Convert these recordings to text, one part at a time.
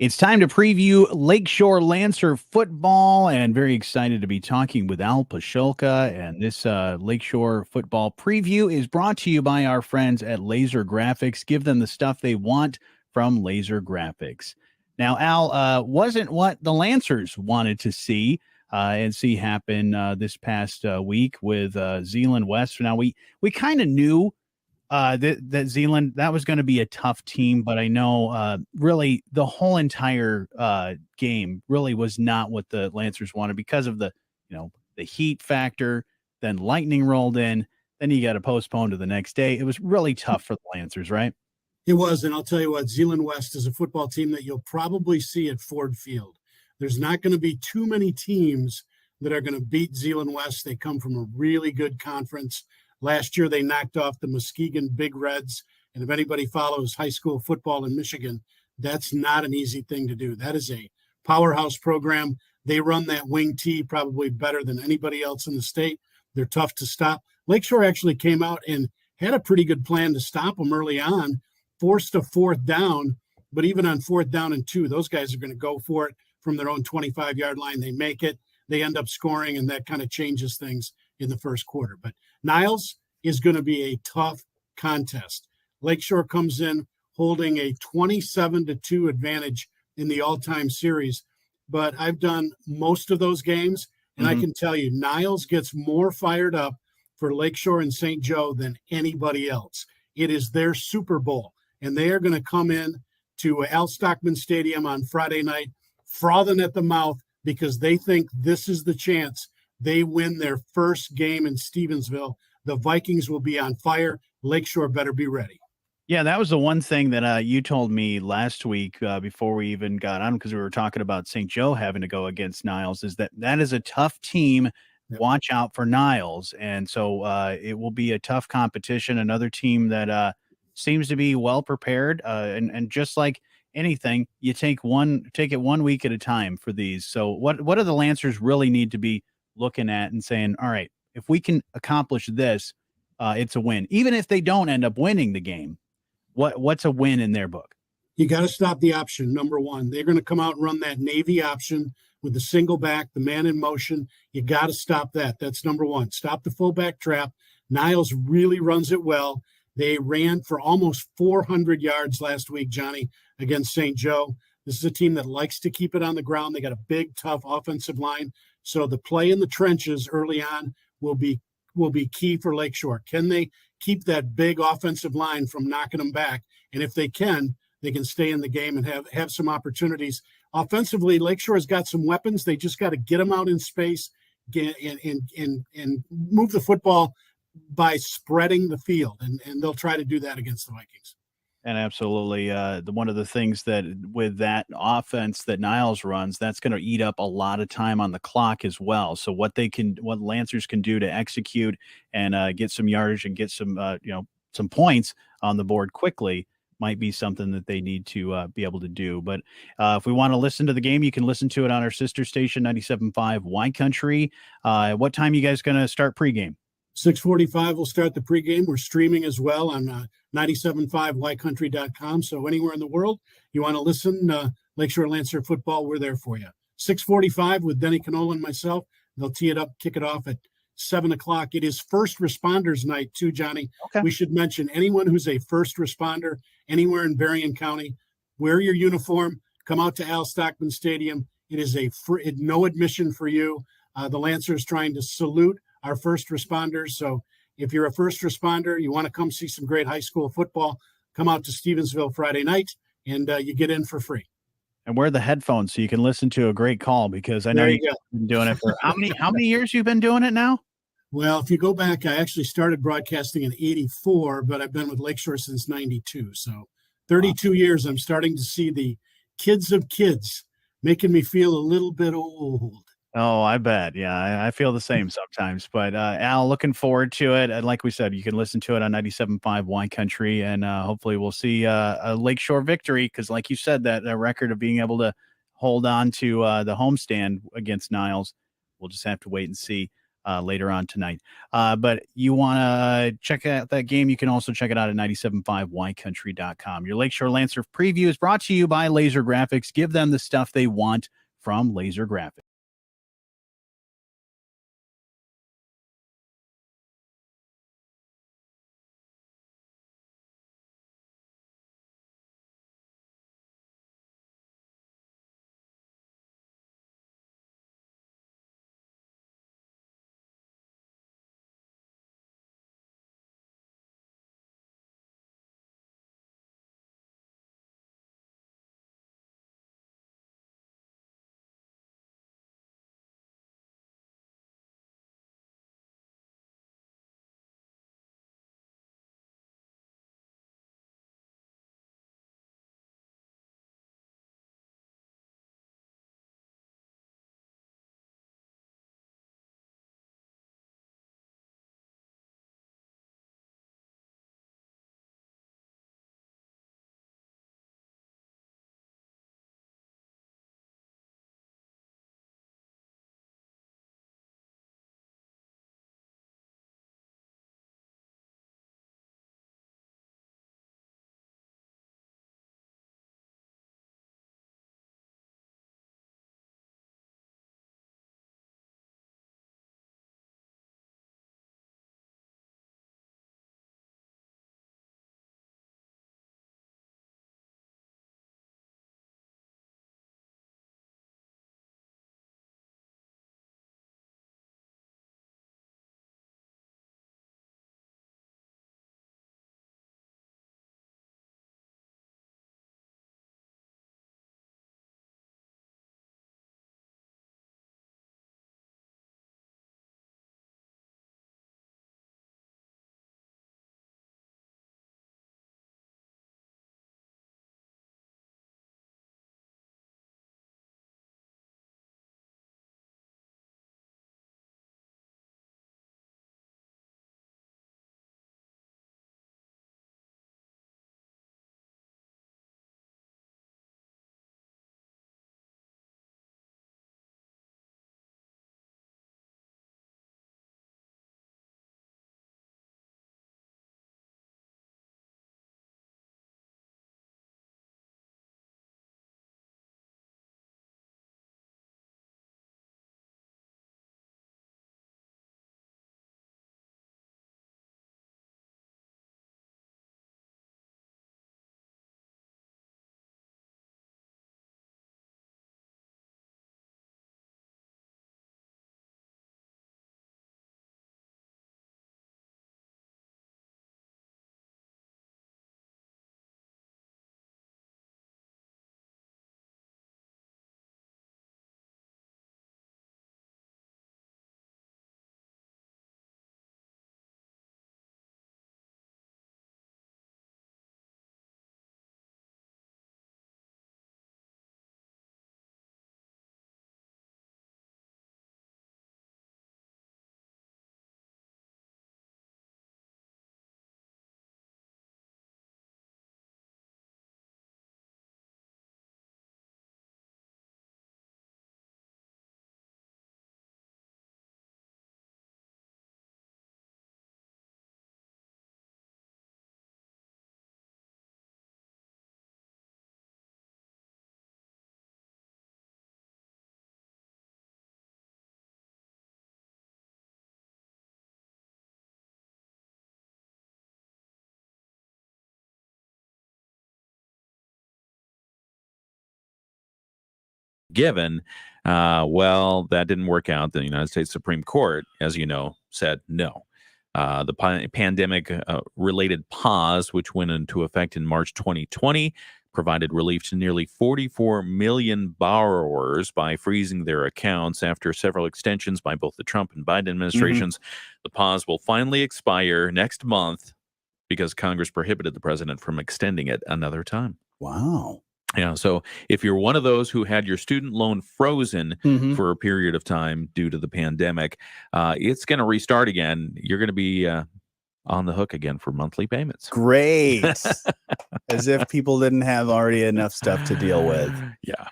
It's time to preview Lakeshore Lancer football, and very excited to be talking with Al Pasholka. And this Lakeshore football preview is brought to you by our friends at Laser Graphics. Give them the stuff they want from Laser Graphics. Now, Al, wasn't what the Lancers wanted to see and see happen this past week with Zeeland West. Now, we kind of knew that Zeeland, that was going to be a tough team, but I know really the whole entire game really was not what the Lancers wanted because of the heat factor. Then lightning rolled in. Then you got to postpone to the next day. It was really tough for the Lancers, right? It was, and I'll tell you what, Zeeland West is a football team that you'll probably see at Ford Field. There's not going to be too many teams that are going to beat Zeeland West. They come from a really good conference. Last year, they knocked off the Muskegon Big Reds. And if anybody follows high school football in Michigan, that's not an easy thing to do. That is a powerhouse program. They run that wing T probably better than anybody else in the state. They're tough to stop. Lakeshore actually came out and had a pretty good plan to stop them early on, forced a fourth down. But even on 4th down and 2, those guys are going to go for it from their own 25-yard line. They make it. They end up scoring, and that kind of changes things in the first quarter. But Niles is going to be a tough contest. Lakeshore comes in holding a 27-2 advantage in the all-time series. But I've done most of those games, and I can tell you, Niles gets more fired up for Lakeshore and St. Joe than anybody else. It is their Super Bowl, and they are going to come in to Al Stockman Stadium on Friday night, frothing at the mouth because they think this is the chance they win their first game in Stevensville. The Vikings will be on fire. Lakeshore better be ready. Yeah, that was the one thing that you told me last week before we even got on, because we were talking about St. Joe having to go against Niles, is that is a tough team. Yep. Watch out for Niles. And so it will be a tough competition. Another team that seems to be well prepared. And just like anything, you take it 1 week at a time for these. So what do the Lancers really need to be looking at and saying, all right, if we can accomplish this, it's a win. Even if they don't end up winning the game, what's a win in their book? You got to stop the option, number one. They're going to come out and run that Navy option with the single back, the man in motion. You got to stop that. That's number one. Stop the fullback trap. Niles really runs it well. They ran for almost 400 yards last week, Johnny, against St. Joe. This is a team that likes to keep it on the ground. They got a big, tough offensive line. So the play in the trenches early on will be key for Lakeshore. Can they keep that big offensive line from knocking them back? And if they can stay in the game and have some opportunities. Offensively, Lakeshore has got some weapons. They just got to get them out in space and move the football by spreading the field. And they'll try to do that against the Vikings. And absolutely, one of the things that with that offense that Niles runs, that's going to eat up a lot of time on the clock as well. So what Lancers can do to execute and get some yardage and get some points on the board quickly might be something that they need to be able to do. But if we want to listen to the game, you can listen to it on our sister station, 97.5 Y Country. What time you guys going to start pregame? 6:45 we'll start the pregame. We're streaming as well on 97.5ycountry.com. So anywhere in the world you want to listen, Lakeshore Lancer football, we're there for you. 6:45 with Denny Canola and myself. They'll tee it up, kick it off at 7 o'clock. It is first responders night too, Johnny. Okay. We should mention anyone who's a first responder anywhere in Berrien County, wear your uniform, come out to Al Stockman Stadium. It is no admission for you. The Lancer is trying to salute our first responders. So if you're a first responder, you want to come see some great high school football, come out to Stevensville Friday night, and you get in for free. And wear the headphones so you can listen to a great call, because I know you've been doing it for how many years you've been doing it now? Well, if you go back, I actually started broadcasting in 84, but I've been with Lakeshore since 92. So 32 years, I'm starting to see the kids of kids making me feel a little bit old. Oh, I bet. Yeah, I feel the same sometimes. But Al, looking forward to it. And like we said, you can listen to it on 97.5 Y Country, and hopefully we'll see a Lakeshore victory, because like you said, that record of being able to hold on to the homestand against Niles, we'll just have to wait and see. later on tonight. But you want to check out that game, you can also check it out at 975ycountry.com. Your Lakeshore Lancer preview is brought to you by Laser Graphics. Give them the stuff they want from Laser Graphics. Given. Well, that didn't work out. The United States Supreme Court, as you know, said no. The pandemic related pause, which went into effect in March 2020, provided relief to nearly 44 million borrowers by freezing their accounts after several extensions by both the Trump and Biden administrations. The pause will finally expire next month because Congress prohibited the president from extending it another time. Wow. Yeah. So if you're one of those who had your student loan frozen for a period of time due to the pandemic, it's going to restart again. You're going to be on the hook again for monthly payments. Great. As if people didn't have already enough stuff to deal with. Yeah.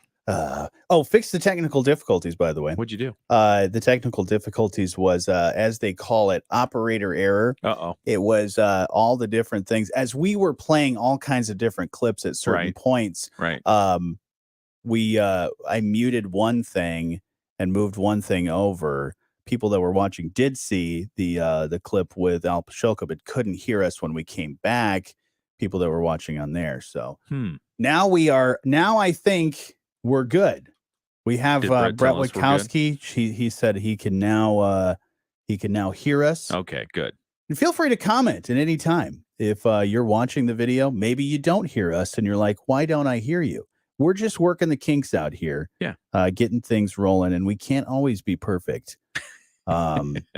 Fix the technical difficulties, by the way. What'd you do? The technical difficulties was, as they call it, operator error. Uh-oh. It was all the different things. As we were playing all kinds of different clips at certain points, Right. I muted one thing and moved one thing over. People that were watching did see the clip with Al Pashoka, but couldn't hear us when we came back. People that were watching on there. So now I think we're good. We have Brett Witkowski. He said he can now hear us. Okay, good. And feel free to comment at any time. If you're watching the video, maybe you don't hear us and you're like, why don't I hear you? We're just working the kinks out here. Yeah. Getting things rolling, and we can't always be perfect.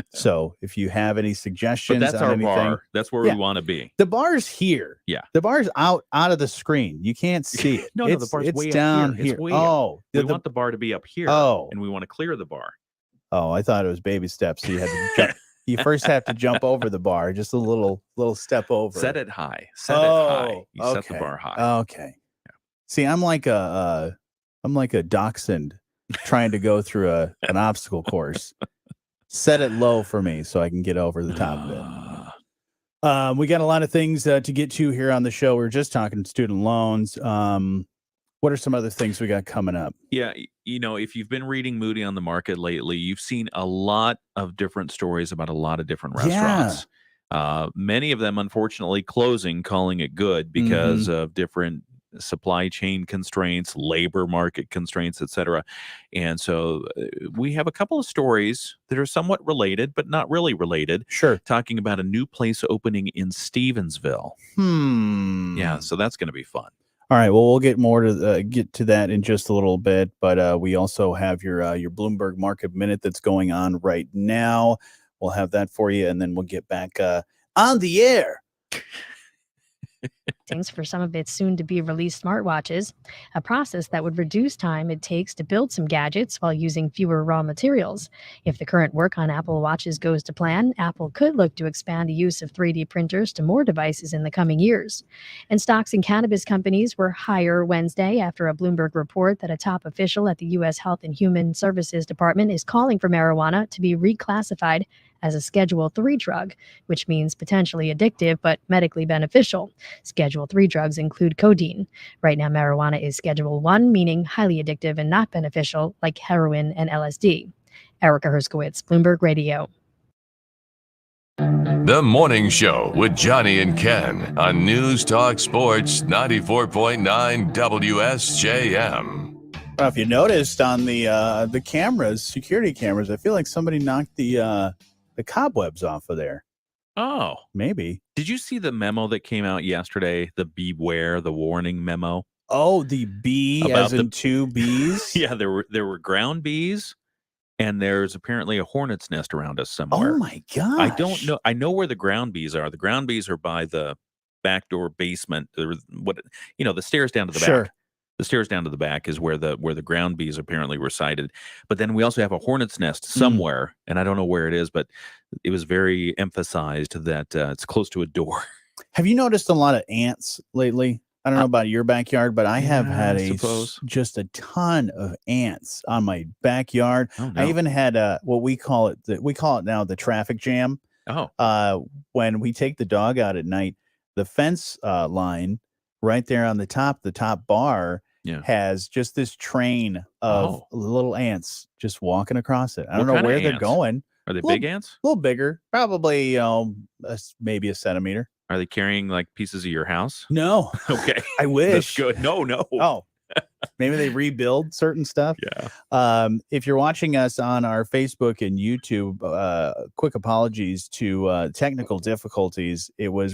So if you have any suggestions, but that's on our anything, bar. That's where we want to be. The bar's here. Yeah. The bar's out of the screen. You can't see it. No, the bar's way down up here. here. It's way up. We want the bar to be up here. And we want to clear the bar. Oh, I thought it was baby steps. So you had to jump. You first have to jump over the bar, just a little step over. Set it high. Set it high. You okay. set the bar high. Okay. Yeah. See, I'm like a dachshund trying to go through an obstacle course. Set it low for me so I can get over the top of it. We got a lot of things to get to here on the show. We were just talking student loans. What are some other things we got coming up? Yeah, if you've been reading Moody on the Market lately, you've seen a lot of different stories about a lot of different restaurants. Many of them, unfortunately, closing, calling it good because of different supply chain constraints, labor market constraints, etc. And so we have a couple of stories that are somewhat related, but not really related. Sure. Talking about a new place opening in Stevensville. Yeah, so that's going to be fun. All right. Well, we'll get more to get to that in just a little bit, but we also have your Bloomberg Market Minute that's going on right now. We'll have that for you, and then we'll get back on the air. For some of its soon-to-be-released smartwatches, a process that would reduce time it takes to build some gadgets while using fewer raw materials. If the current work on Apple Watches goes to plan, Apple could look to expand the use of 3D printers to more devices in the coming years. And stocks in cannabis companies were higher Wednesday after a Bloomberg report that a top official at the U.S. Health and Human Services Department is calling for marijuana to be reclassified as a Schedule III drug, which means potentially addictive but medically beneficial. Schedule III drugs include codeine. Right now, marijuana is Schedule I, meaning highly addictive and not beneficial, like heroin and LSD. Erica Herskowitz, Bloomberg Radio. The Morning Show with Jonny and Ken on News Talk Sports 94.9 WSJM. Well, if you noticed on the cameras, security cameras, I feel like somebody knocked the cobwebs off of there. Oh, maybe. Did you see the memo that came out yesterday? The beware, the warning memo. Oh, the bee about as in two bees. Yeah, there were ground bees, and there's apparently a hornet's nest around us somewhere. Oh my gosh! I don't know. I know where the ground bees are. The ground bees are by the backdoor basement. The stairs down to the back. The stairs down to the back is where the ground bees apparently resided. But then we also have a hornet's nest somewhere, and I don't know where it is, but it was very emphasized that it's close to a door. Have you noticed a lot of ants lately? I don't know about your backyard, but I have had just a ton of ants on my backyard. Oh, no. I even had what we call it now the traffic jam. When we take the dog out at night, the fence line right there on the top bar has just this train of little ants just walking across it. I don't know where they're going. Are they big ants? A little bigger, probably maybe a centimeter. Are they carrying like pieces of your house? No. Okay. I wish. That's good. No. Oh, maybe they rebuild certain stuff. Yeah. If you're watching us on our Facebook and YouTube, quick apologies to technical difficulties. It was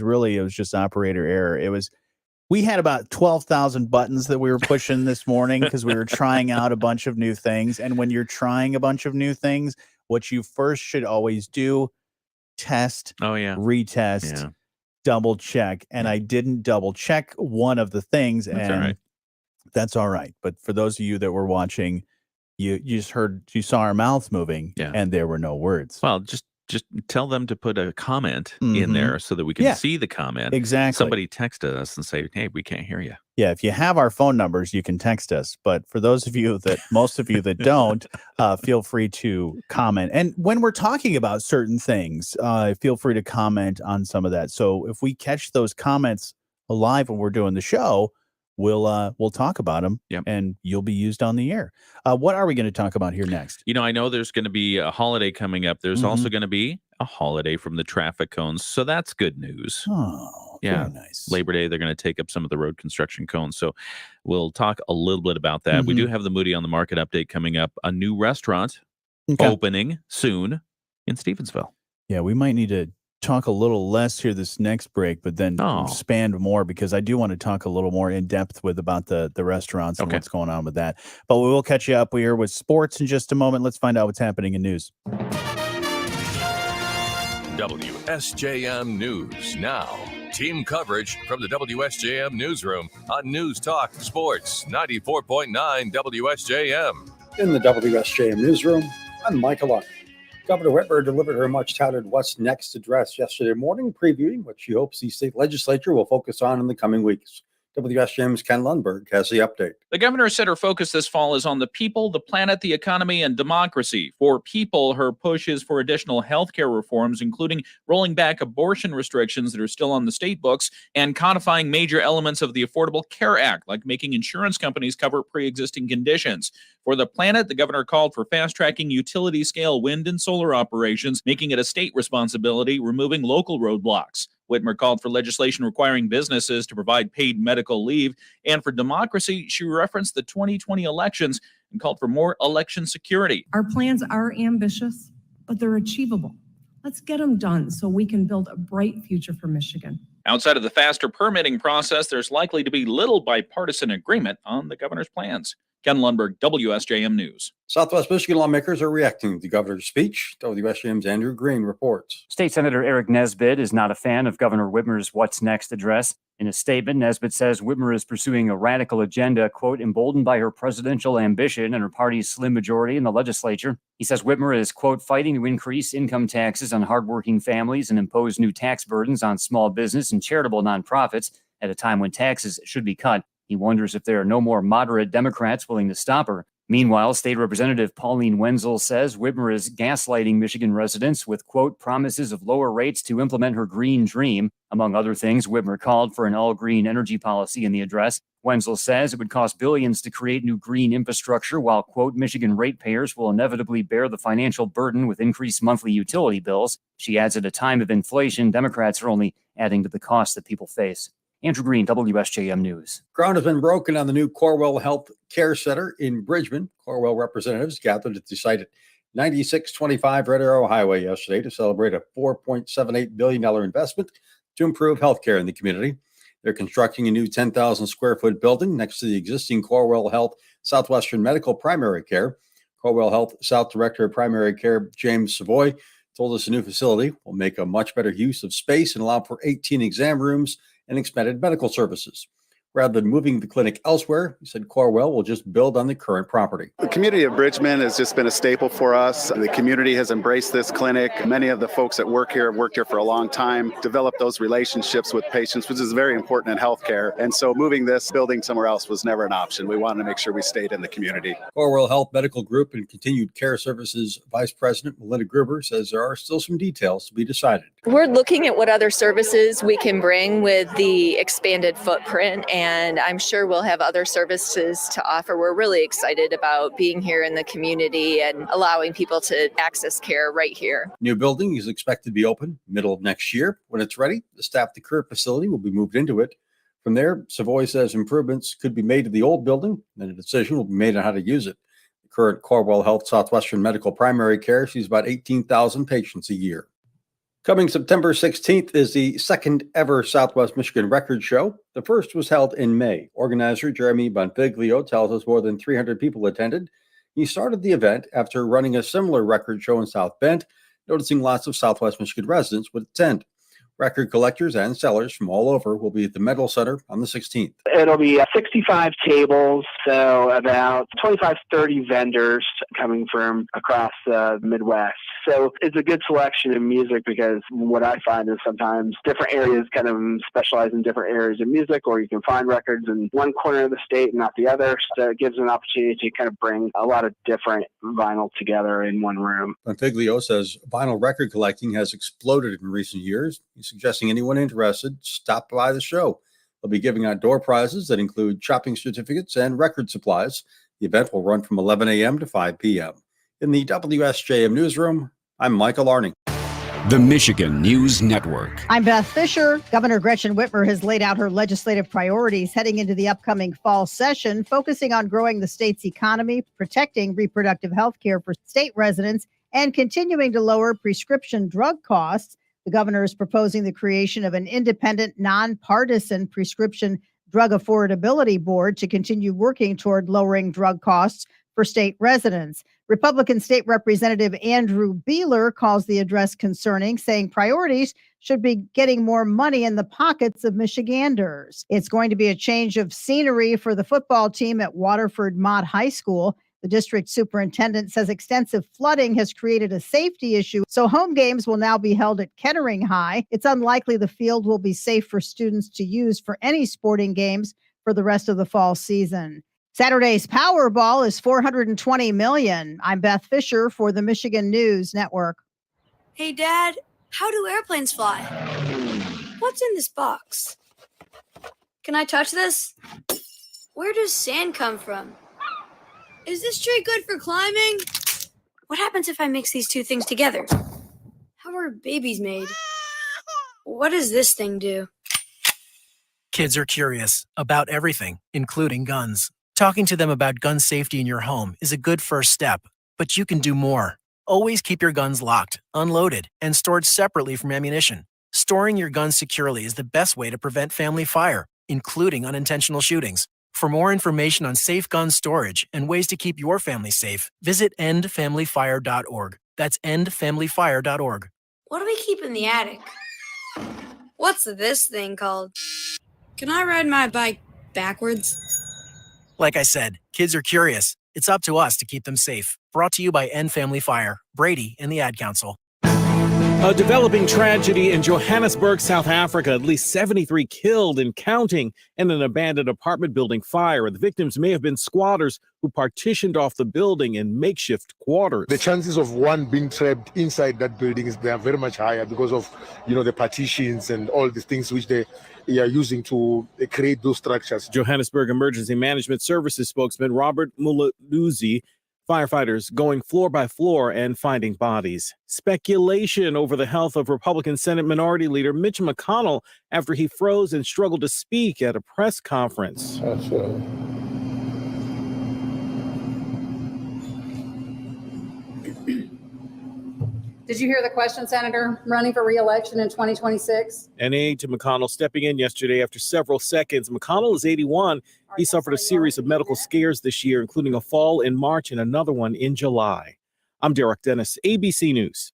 just operator error. We had about 12,000 buttons that we were pushing this morning because we were trying out a bunch of new things. And when you're trying a bunch of new things, what you first should always do, test, retest, double check. And I didn't double check one of the things. That's all right. But for those of you that were watching, you saw our mouths moving and there were no words. Well, just just tell them to put a comment in there so that we can see the comment. Exactly. Somebody texted us and say, hey, we can't hear you. Yeah, if you have our phone numbers, you can text us. But for those of you most of you that don't, feel free to comment. And when we're talking about certain things, feel free to comment on some of that. So if we catch those comments live when we're doing the show, we'll talk about them, and you'll be used on the air. What are we going to talk about here next? I know there's going to be a holiday coming up. There's also going to be a holiday from the traffic cones, so that's good news. Oh, very nice. Labor Day, they're going to take up some of the road construction cones, so we'll talk a little bit about that. We do have the Moody on the Market update coming up. A new restaurant opening soon in Stevensville. Yeah, we might need to talk a little less here this next break, but then expand more, because I do want to talk a little more in depth about the restaurants and what's going on with that. But we will catch you up here with sports in just a moment. Let's find out what's happening in news. WSJM News now. Team coverage from the WSJM Newsroom on News Talk Sports 94.9 WSJM. In the WSJM Newsroom, I'm Michael Luck. Governor Whitmer delivered her much-touted What's Next address yesterday morning, previewing what she hopes the state legislature will focus on in the coming weeks. WSJM's Ken Lundberg has the update. The governor said her focus this fall is on the people, the planet, the economy, and democracy. For people, her push is for additional health care reforms, including rolling back abortion restrictions that are still on the state books and codifying major elements of the Affordable Care Act, like making insurance companies cover pre-existing conditions. For the planet, the governor called for fast-tracking utility-scale wind and solar operations, making it a state responsibility, removing local roadblocks. Whitmer called for legislation requiring businesses to provide paid medical leave. And for democracy, she referenced the 2020 elections and called for more election security. Our plans are ambitious, but they're achievable. Let's get them done so we can build a bright future for Michigan. Outside of the faster permitting process, there's likely to be little bipartisan agreement on the governor's plans. Ken Lundberg, WSJM News. Southwest Michigan lawmakers are reacting to the governor's speech. WSJM's Andrew Green reports. State Senator Eric Nesbitt is not a fan of Governor Whitmer's What's Next address. In a statement, Nesbitt says Whitmer is pursuing a radical agenda, quote, emboldened by her presidential ambition and her party's slim majority in the legislature. He says Whitmer is, quote, fighting to increase income taxes on hardworking families and impose new tax burdens on small business and charitable nonprofits at a time when taxes should be cut. He wonders if there are no more moderate Democrats willing to stop her. Meanwhile, State Representative Pauline Wenzel says Whitmer is gaslighting Michigan residents with, quote, promises of lower rates to implement her green dream. Among other things, Whitmer called for an all-green energy policy in the address. Wenzel says it would cost billions to create new green infrastructure, while, quote, Michigan ratepayers will inevitably bear the financial burden with increased monthly utility bills. She adds at a time of inflation, Democrats are only adding to the costs that people face. Andrew Green, WSJM News. Ground has been broken on the new Corewell Health Care Center in Bridgman. Corewell representatives gathered at the site at 9625 Red Arrow Highway yesterday to celebrate a $4.78 billion investment to improve healthcare in the community. They're constructing a new 10,000 square foot building next to the existing Corewell Health Southwestern Medical Primary Care. Corewell Health South Director of Primary Care, James Savoy, told us the new facility will make a much better use of space and allow for 18 exam rooms and expanded medical services. Rather than moving the clinic elsewhere, he said Corewell will just build on the current property. The community of Bridgman has just been a staple for us. The community has embraced this clinic. Many of the folks that work here have worked here for a long time, developed those relationships with patients, which is very important in healthcare. And so moving this building somewhere else was never an option. We wanted to make sure we stayed in the community. Corewell Health Medical Group and Continued Care Services Vice President Melinda Gruber says there are still some details to be decided. We're looking at what other services we can bring with the expanded footprint, and I'm sure we'll have other services to offer. We're really excited about being here in the community and allowing people to access care right here. New building is expected to be open middle of next year. When it's ready, the staff at the current facility will be moved into it. From there, Savoy says improvements could be made to the old building, and a decision will be made on how to use it. The current Corewell Health Southwestern Medical Primary Care sees about 18,000 patients a year. Coming September 16th is the second ever Southwest Michigan Record Show. The first was held in May. Organizer Jeremy Bonfiglio tells us more than 300 people attended. He started the event after running a similar record show in South Bend, noticing lots of Southwest Michigan residents would attend. Record collectors and sellers from all over will be at the Medal Center on the 16th. It'll be 65 tables, so about 25, 30 vendors coming from across the Midwest. So it's a good selection of music because what I find is sometimes different areas kind of specialize in different areas of music, or you can find records in one corner of the state and not the other. So it gives an opportunity to kind of bring a lot of different vinyl together in one room. Pontiglio says vinyl record collecting has exploded in recent years. He's suggesting anyone interested stop by the show. They'll be giving out door prizes that include shopping certificates and record supplies. The event will run from 11 a.m. to 5 p.m. In the WSJM newsroom, I'm Michael Arning. The Michigan News Network. I'm Beth Fisher. Governor Gretchen Whitmer has laid out her legislative priorities heading into the upcoming fall session, focusing on growing the state's economy, protecting reproductive health care for state residents, and continuing to lower prescription drug costs. The governor is proposing the creation of an independent, nonpartisan prescription drug affordability board to continue working toward lowering drug costs for state residents. Republican State Representative Andrew Beeler calls the address concerning, saying priorities should be getting more money in the pockets of Michiganders. It's going to be a change of scenery for the football team at Waterford Mott High School. The district superintendent says extensive flooding has created a safety issue, so home games will now be held at Kettering High. It's unlikely the field will be safe for students to use for any sporting games for the rest of the fall season. Saturday's Powerball is $420 million. I'm Beth Fisher for the Michigan News Network. Hey, Dad, how do airplanes fly? What's in this box? Can I touch this? Where does sand come from? Is this tree good for climbing? What happens if I mix these two things together? How are babies made? What does this thing do? Kids are curious about everything, including guns. Talking to them about gun safety in your home is a good first step, but you can do more. Always keep your guns locked, unloaded, and stored separately from ammunition. Storing your guns securely is the best way to prevent family fire, including unintentional shootings. For more information on safe gun storage and ways to keep your family safe, visit endfamilyfire.org. That's endfamilyfire.org. What do we keep in the attic? What's this thing called? Can I ride my bike backwards? Like I said, kids are curious. It's up to us to keep them safe. Brought to you by End Family Fire, Brady, and the Ad Council. A developing tragedy in Johannesburg, South Africa. At least 73 killed and counting in an abandoned apartment building fire. The victims may have been squatters who partitioned off the building in makeshift quarters. The chances of one being trapped inside that building they are very much higher because of, the partitions and all the things which they are using to create those structures. Johannesburg Emergency Management Services spokesman Robert Mulaluzi. Firefighters going floor by floor and finding bodies. Speculation over the health of Republican Senate Minority Leader Mitch McConnell after he froze and struggled to speak at a press conference. Did you hear the question, Senator? Running for re-election in 2026? An aide to McConnell stepping in yesterday after several seconds. McConnell is 81. He suffered a series of medical scares this year, including a fall in March and another one in July. I'm Derek Dennis, ABC News.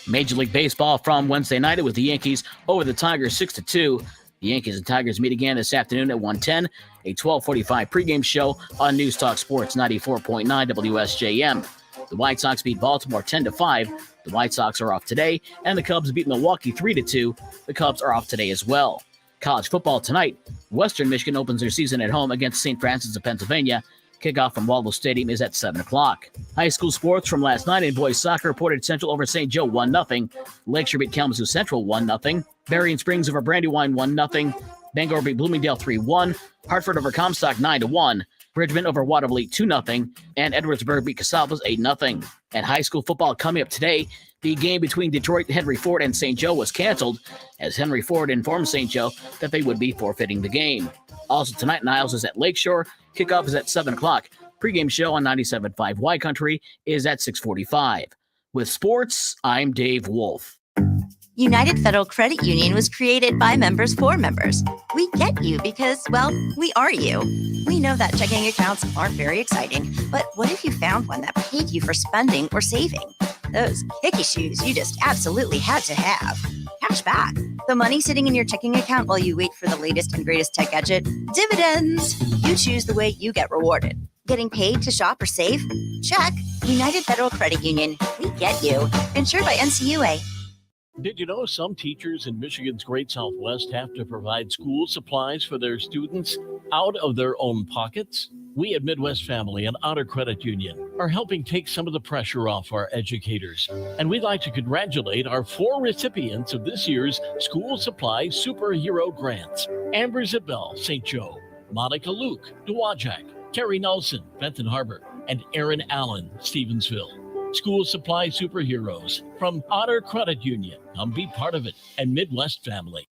Major League Baseball from Wednesday night. It was the Yankees over the Tigers 6-2. The Yankees and Tigers meet again this afternoon at 1:10. A 12:45 pregame show on News Talk Sports 94.9 WSJM. The White Sox beat Baltimore 10-5. The White Sox are off today, and the Cubs beat Milwaukee 3-2. The Cubs are off today as well. College football tonight. Western Michigan opens their season at home against St. Francis of Pennsylvania. Kickoff from Waldo Stadium is at 7 o'clock. High school sports from last night in boys soccer. Portage Central over St. Joe 1-0. Lakeshore beat Kalamazoo Central 1-0. Berrien Springs over Brandywine 1-0. Bangor beat Bloomingdale 3-1. Hartford over Comstock 9-1. Bridgman over Watervliet 2-0, and Edwardsburg beat Casabas 8-0. And high school football coming up today. The game between Detroit, Henry Ford, and St. Joe was canceled, as Henry Ford informed St. Joe that they would be forfeiting the game. Also tonight, Niles is at Lakeshore. Kickoff is at 7 o'clock. Pre-game show on 97.5 Y Country is at 6:45. With sports, I'm Dave Wolf. United Federal Credit Union was created by members for members. We get you because, well, we are you. We know that checking accounts aren't very exciting, but what if you found one that paid you for spending or saving? Those kicky shoes you just absolutely had to have. cash back. The money sitting in your checking account while you wait for the latest and greatest tech gadget? Dividends! You choose the way you get rewarded. Getting paid to shop or save? Check. United Federal Credit Union. We get you. Insured by NCUA. Did you know some teachers in Michigan's Great Southwest have to provide school supplies for their students out of their own pockets? We at Midwest Family and Otter Credit Union are helping take some of the pressure off our educators. And we'd like to congratulate our 4 recipients of this year's School Supply Superhero Grants. Amber Zabel, St. Joe, Monica Luke, Dowagiac, Carrie Nelson, Benton Harbor, and Aaron Allen, Stevensville. School Supply Superheroes from Otter Credit Union. Come be part of it. And Midwest Family.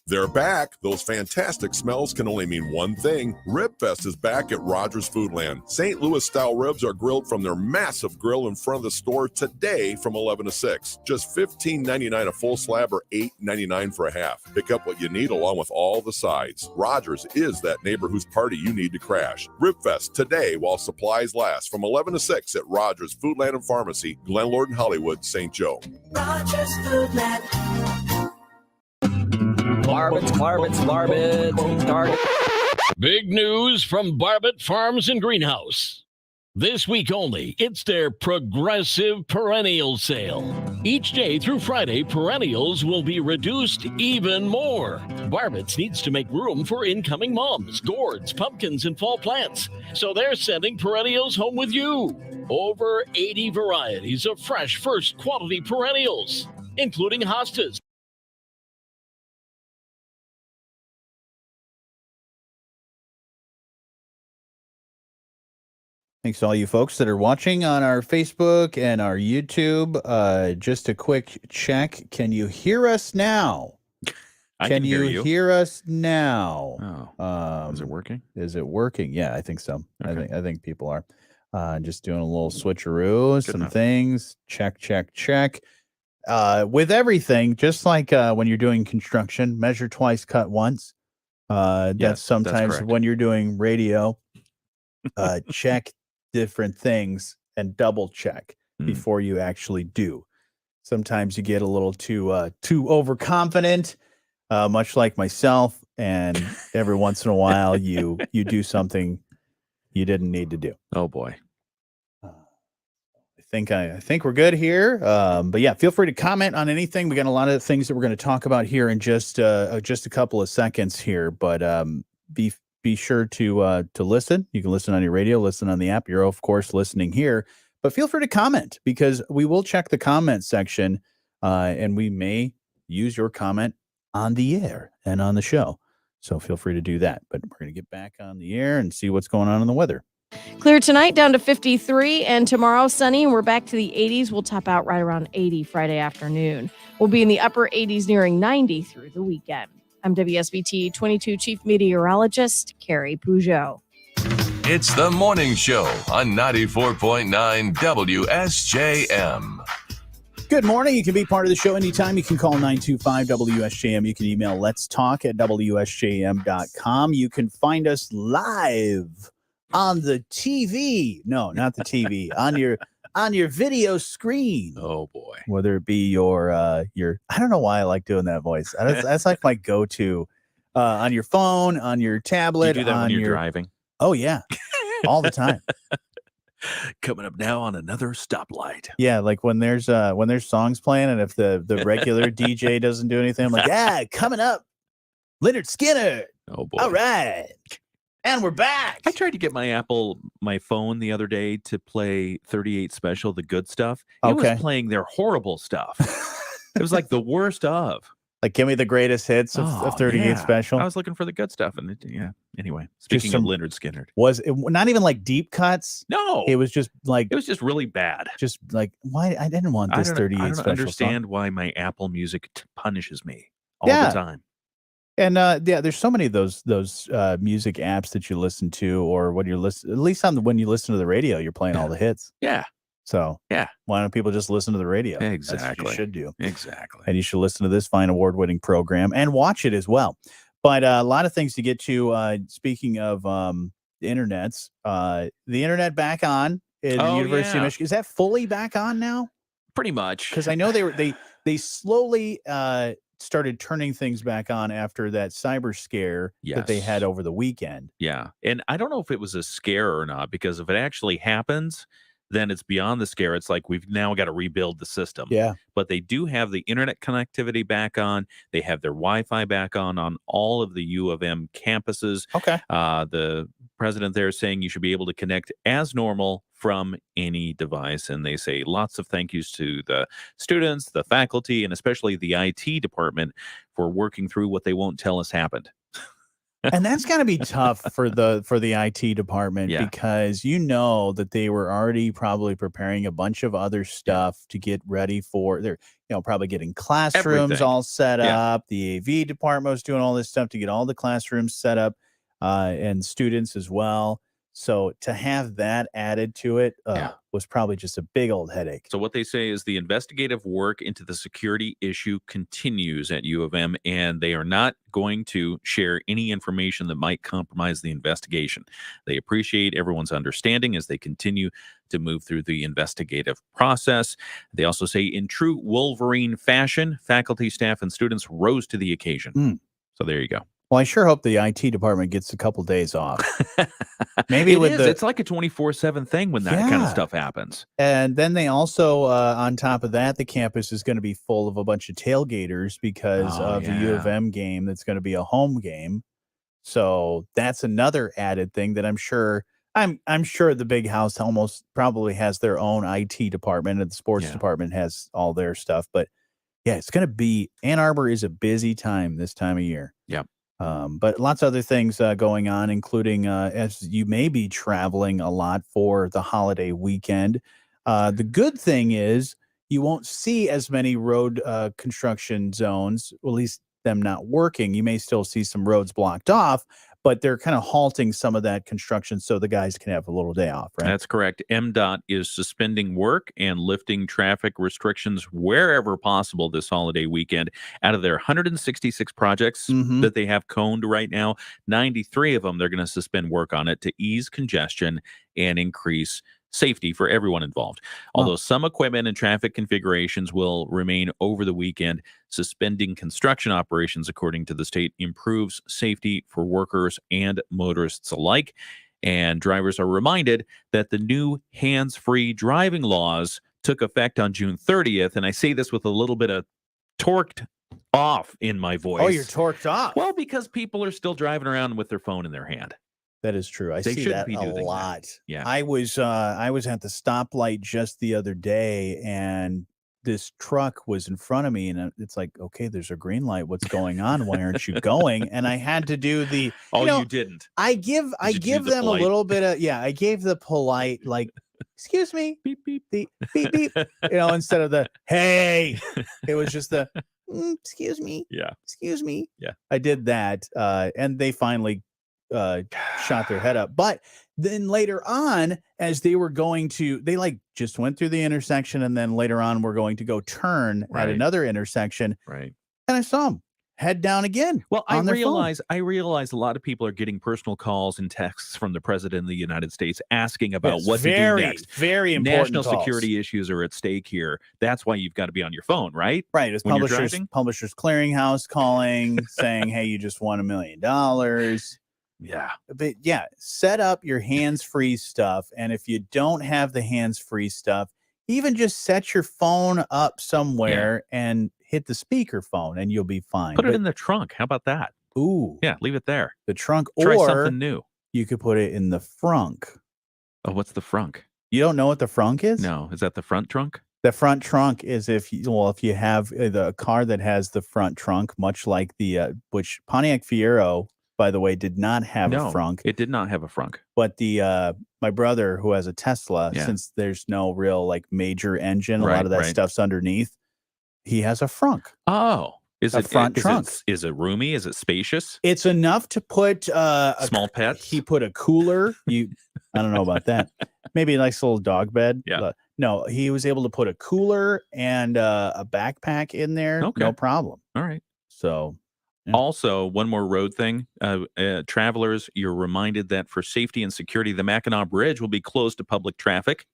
They're back. Those fantastic smells can only mean one thing. Rib Fest is back at Rogers Foodland. St. Louis-style ribs are grilled from their massive grill in front of the store today from 11 to 6. Just $15.99 a full slab or $8.99 for a half. Pick up what you need along with all the sides. Rogers is that neighbor whose party you need to crash. Rib Fest today while supplies last from 11 to 6 at Rogers Foodland and Pharmacy, Glen Lord Hollywood, St. Joe. Rogers Foodland. Barbets. Big news from Barbet Farms and Greenhouse. This week only, it's their Progressive Perennial Sale. Each day through Friday, perennials will be reduced even more. Barbets needs to make room for incoming mums, gourds, pumpkins, and fall plants. So they're sending perennials home with you. Over 80 varieties of fresh, first quality perennials, including hostas. Thanks to all you folks that are watching on our Facebook and our YouTube. Just a quick check. Can you hear us now? I can hear you. Hear us now? Oh, is it working? Is it working? Yeah, I think so. Okay. I think people are. Just doing a little switcheroo, some things. Check. With everything, just like when you're doing construction, measure twice, cut once. That's sometimes correct. when you're doing radio. Check different things and double check before you actually do. Sometimes you get a little too overconfident, much like myself, and every once in a while you do something you didn't need to do. Oh boy. I think we're good here. But yeah, feel free to comment on anything. We got a lot of things that we're going to talk about here in just a couple of seconds here, but be sure to listen. You can listen on your radio, listen on the app. You're, of course, listening here. But feel free to comment because we will check the comment section and we may use your comment on the air and on the show. So feel free to do that. But we're going to get back on the air and see what's going on in the weather. Clear tonight down to 53 and tomorrow sunny. And we're back to the 80s. We'll top out right around 80 Friday afternoon. We'll be in the upper 80s nearing 90 through the weekend. I'm WSBT 22 Chief Meteorologist Carrie Peugeot. It's the morning show on 94.9 WSJM. Good morning. You can be part of the show anytime. You can call 925-WSJM. You can email let's talk at WSJM.com. You can find us live on the TV. No, not the TV. on your video screen. Oh boy. Whether it be your I don't know why I like doing that voice. That's like my go-to on your phone, on your tablet. You do that when you're driving. Oh yeah. All the time. Coming up now on another stoplight. Yeah, like when there's songs playing and if the regular DJ doesn't do anything, I'm like, yeah, coming up, Leonard Skinner. Oh boy. All right. And we're back. I tried to get my phone the other day to play 38 Special, the good stuff. It was playing their horrible stuff. It was like the worst of. Like, give me the greatest hits of 38 Special. I was looking for the good stuff. And anyway, speaking of Leonard Skinner. Was it not even like deep cuts? No. It was just like. It was just really bad. Just like, why? I didn't want this 38 Special. I don't understand why my Apple Music punishes me all the time. And there's so many of those music apps that you listen to, or when you're at least when you listen to the radio, you're playing all the hits. Yeah. So why don't people just listen to the radio? Exactly. That's what you should do. Exactly. And you should listen to this fine award-winning program and watch it as well. But a lot of things to get to. Speaking of the internets, the internet back on in the University of Michigan. Is that fully back on now? Pretty much. Because I know they slowly started turning things back on after that cyber scare that they had Yes. over the weekend. Yeah. And I don't know if it was a scare or not, because if it actually happens, then it's beyond the scare. It's like we've now got to rebuild the system. Yeah. But they do have the internet connectivity back on. They have their Wi-Fi back on all of the U of M campuses. Okay. The president there is saying you should be able to connect as normal from any device. And they say lots of thank yous to the students, the faculty, and especially the IT department for working through what they won't tell us happened. And that's got to be tough for the IT department, Yeah. because you know that they were already probably preparing a bunch of other stuff to get ready for they're probably getting classrooms Everything. all set Yeah. up. The AV department was doing all this stuff to get all the classrooms set up, and students as well. So to have that added to it was probably just a big old headache. So what they say is the investigative work into the security issue continues at U of M, and they are not going to share any information that might compromise the investigation. They appreciate everyone's understanding as they continue to move through the investigative process. They also say, in true Wolverine fashion, faculty, staff, and students rose to the occasion. So there you go. Well, I sure hope the IT department gets a couple days off. Maybe It's like a 24/7 thing when that kind of stuff happens. And then they also, on top of that, the campus is going to be full of a bunch of tailgaters because of the U of M game that's going to be a home game. So that's another added thing that I'm sure the big house almost probably has their own IT department, and the sports department has all their stuff. But yeah, it's going to be Ann Arbor is a busy time this time of year. Yep. But lots of other things going on, including as you may be traveling a lot for the holiday weekend. The good thing is you won't see as many road construction zones, or at least them not working. You may still see some roads blocked off, but they're kind of halting some of that construction so the guys can have a little day off, right? That's correct. MDOT is suspending work and lifting traffic restrictions wherever possible this holiday weekend. Out of their 166 projects that they have coned right now, 93 of them, they're going to suspend work on it to ease congestion and increase safety for everyone involved. Although some equipment and traffic configurations will remain over the weekend, suspending construction operations, according to the state, improves safety for workers and motorists alike. And drivers are reminded that the new hands-free driving laws took effect on June 30th. And I say this with a little bit of torqued off in my voice. Oh, you're torqued off. Well, because people are still driving around with their phone in their hand. That is true. I They see shouldn't that be a doing that. lot. Yeah. I was at the stoplight just the other day, and this truck was in front of me, and it's like, okay, there's a green light. What's going on? Why aren't you going? And I had to do the. You didn't. I give do the them polite? a little bit of I gave the polite, like, excuse me, beep beep beep beep beep. Instead of the hey, it was just the excuse me, excuse me. Yeah. I did that, and they finally shot their head up. But then later on, as they were going to, they just went through the intersection, and then later on we're going to go turn at another intersection. Right. And I saw them head down again. Well, I on their phone. realize a lot of people are getting personal calls and texts from the president of the United States asking about Yes, what to do next. very important National calls. security issues are at stake here. That's why you've got to be on your phone, right? Right. It's When you're Publishers Clearinghouse calling, saying, hey, you just won $1 million. Yeah. But yeah, set up your hands-free stuff. And if you don't have the hands-free stuff, even just set your phone up somewhere and hit the speakerphone, and you'll be fine. Put it in the trunk. How about that? Ooh. Yeah, leave it there. The trunk, Try or something new. you could put it in the frunk. Oh, what's the frunk? You don't know what the frunk is? No. Is that the front trunk? The front trunk is if you have the car that has the front trunk, much like the which Pontiac Fiero, by the way, did not have a frunk. It did not have a frunk. But the my brother, who has a Tesla, since there's no real major engine, a lot of that stuff's underneath. He has a frunk. Oh, is it front trunk? Is it roomy? Is it spacious? It's enough to put small pets. He put a cooler. I don't know about that. Maybe a nice little dog bed. Yeah. No, he was able to put a cooler and a backpack in there. Okay. No problem. All right. So. Yeah. Also, one more road thing. Travelers, you're reminded that for safety and security, the Mackinac Bridge will be closed to public traffic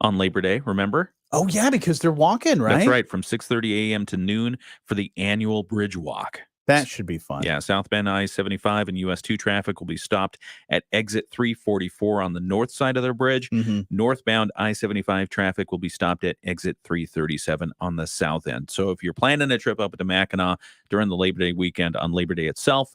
on Labor Day, remember? Oh, yeah, because they're walking, right? That's right, from 6:30 a.m. to noon for the annual Bridge Walk. That should be fun. Yeah, southbound I-75 and US 2 traffic will be stopped at exit 344 on the north side of their bridge. Northbound I-75 traffic will be stopped at exit 337 on the south end. So if you're planning a trip up to Mackinac during the Labor Day weekend on Labor Day itself,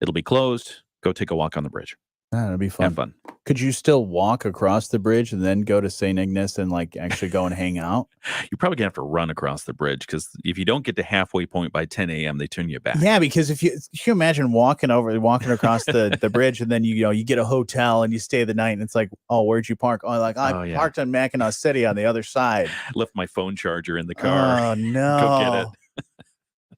it'll be closed. Go take a walk on the bridge. That'd be fun. Have fun. Could you still walk across the bridge and then go to St. Ignace and like actually go and hang out? You're probably gonna have to run across the bridge because if you don't get to halfway point by 10 a.m., they turn you back. Yeah, because if you imagine walking across the bridge and then you get a hotel and you stay the night and it's like, oh, where'd you park? Oh, like I parked on Mackinac City on the other side. Left my phone charger in the car. Oh no, go get it.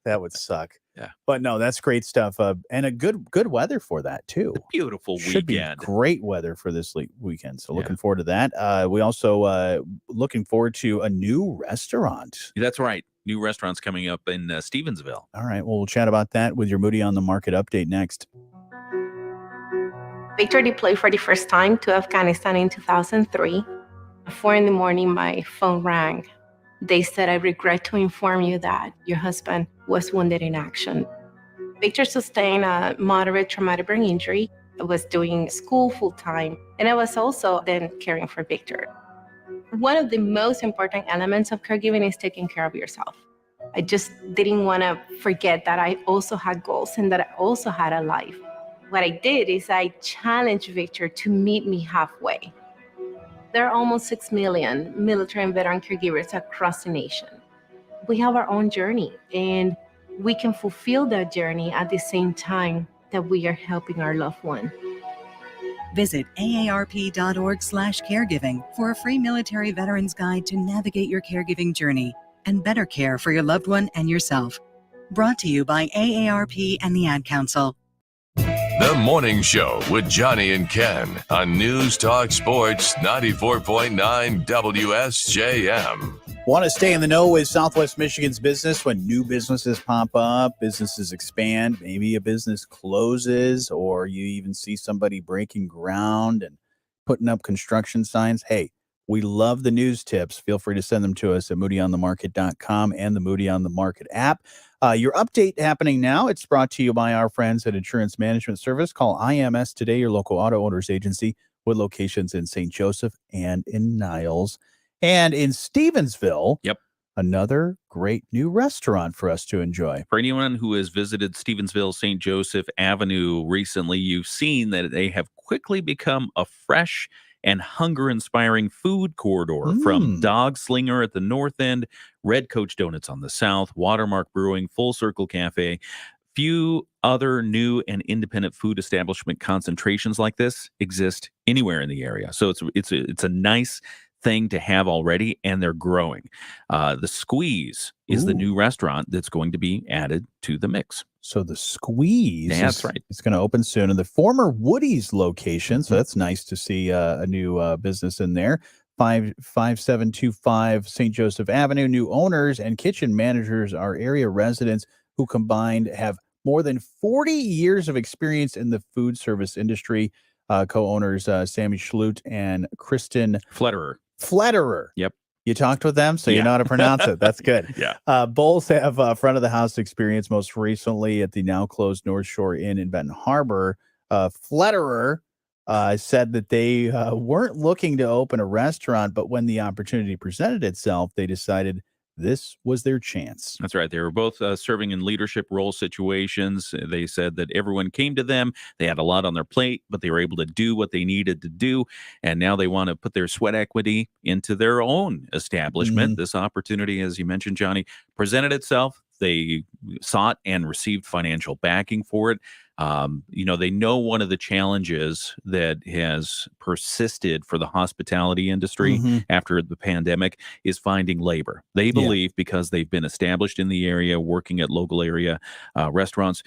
That would suck. Yeah, but no, that's great stuff. And a good weather for that too. Beautiful Should weekend. Be great weather for this weekend. So looking forward to that. We also looking forward to a new restaurant. That's right. New restaurants coming up in Stevensville. All right. Well, we'll chat about that with your Moody on the Market update next. Victor deployed for the first time to Afghanistan in 2003. At 4 a.m, my phone rang. They said, I regret to inform you that your husband was wounded in action. Victor sustained a moderate traumatic brain injury. I was doing school full time, and I was also then caring for Victor. One of the most important elements of caregiving is taking care of yourself. I just didn't want to forget that I also had goals and that I also had a life. What I did is I challenged Victor to meet me halfway. There are almost 6 million military and veteran caregivers across the nation. We have our own journey, and we can fulfill that journey at the same time that we are helping our loved one. Visit aarp.org/caregiving for a free military veterans guide to navigate your caregiving journey and better care for your loved one and yourself. Brought to you by AARP and the Ad Council. The Morning Show with Jonny and Ken on News Talk Sports 94.9 WSJM. Want to stay in the know with Southwest Michigan's business when new businesses pop up, businesses expand, maybe a business closes, or you even see somebody breaking ground and putting up construction signs? Hey, we love the news tips. Feel free to send them to us at moodyonthemarket.com and the Moody on the Market app. Your update happening now. It's brought to you by our friends at Insurance Management Service. Call IMS today, your local auto owners agency with locations in St. Joseph and in Niles. And in Stevensville, another great new restaurant for us to enjoy. For anyone who has visited Stevensville St. Joseph Avenue recently, you've seen that they have quickly become a fresh and hunger-inspiring food corridor from Dog Slinger at the north end, Red Coach Donuts on the south, Watermark Brewing, Full Circle Cafe. Few other new and independent food establishment concentrations like this exist anywhere in the area. So it's a nice thing to have already, and they're growing. The Squeeze is the new restaurant that's going to be added to the mix. So the Squeeze, that's right. It's going to open soon in the former Woody's location. So that's nice to see a new business in there. 5725 St. Joseph Avenue. New owners and kitchen managers are area residents who combined have more than 40 years of experience in the food service industry. Co-owners Sammy Schlute and Kristen Fletterer. Yep. You talked with them, so you know how to pronounce it. That's good. Both have front of the house experience, most recently at the now closed North Shore Inn in Benton Harbor. Fletterer said that they weren't looking to open a restaurant, but when the opportunity presented itself, they decided this was their chance. That's right. They were both serving in leadership role situations. They said that everyone came to them. They had a lot on their plate, but they were able to do what they needed to do. And now they want to put their sweat equity into their own establishment. This opportunity, as you mentioned, Jonny, presented itself. They sought and received financial backing for it. They know one of the challenges that has persisted for the hospitality industry after the pandemic is finding labor. They believe because they've been established in the area, working at local area restaurants,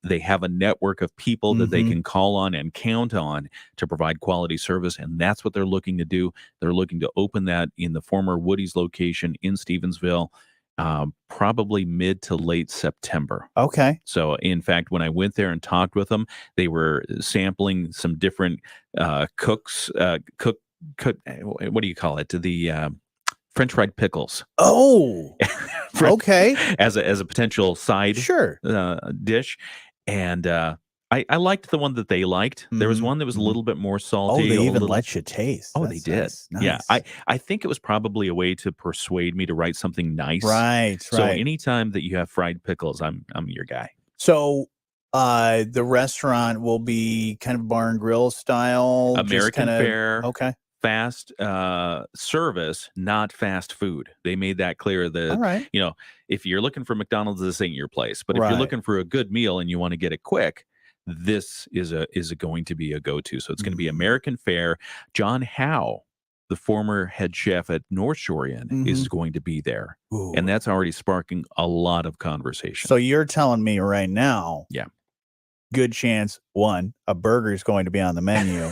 they have a network of people that they can call on and count on to provide quality service. And that's what they're looking to do. They're looking to open that in the former Woody's location in Stevensville. Probably mid to late September. Okay. So, in fact, when I went there and talked with them, they were sampling some different what do you call it? The French fried pickles. Oh, okay. As a potential side dish. And I liked the one that they liked. There was one that was a little bit more salty. Oh, they a even little, let you taste. Oh, That's they did. nice. Yeah. Nice. I think it was probably a way to persuade me to write something nice. Right. So Right. anytime that you have fried pickles, I'm your guy. So the restaurant will be kind of bar and grill style, American fare. Okay. Fast service, not fast food. They made that clear that, All right. if you're looking for McDonald's, this ain't your place. But if you're Right. looking for a good meal and you want to get it quick, this is going to be a go-to. So it's going to be American fare. John Howe, the former head chef at North Shore Inn, is going to be there. Ooh. And that's already sparking a lot of conversation. So you're telling me right now, yeah, good chance, one, a burger is going to be on the menu,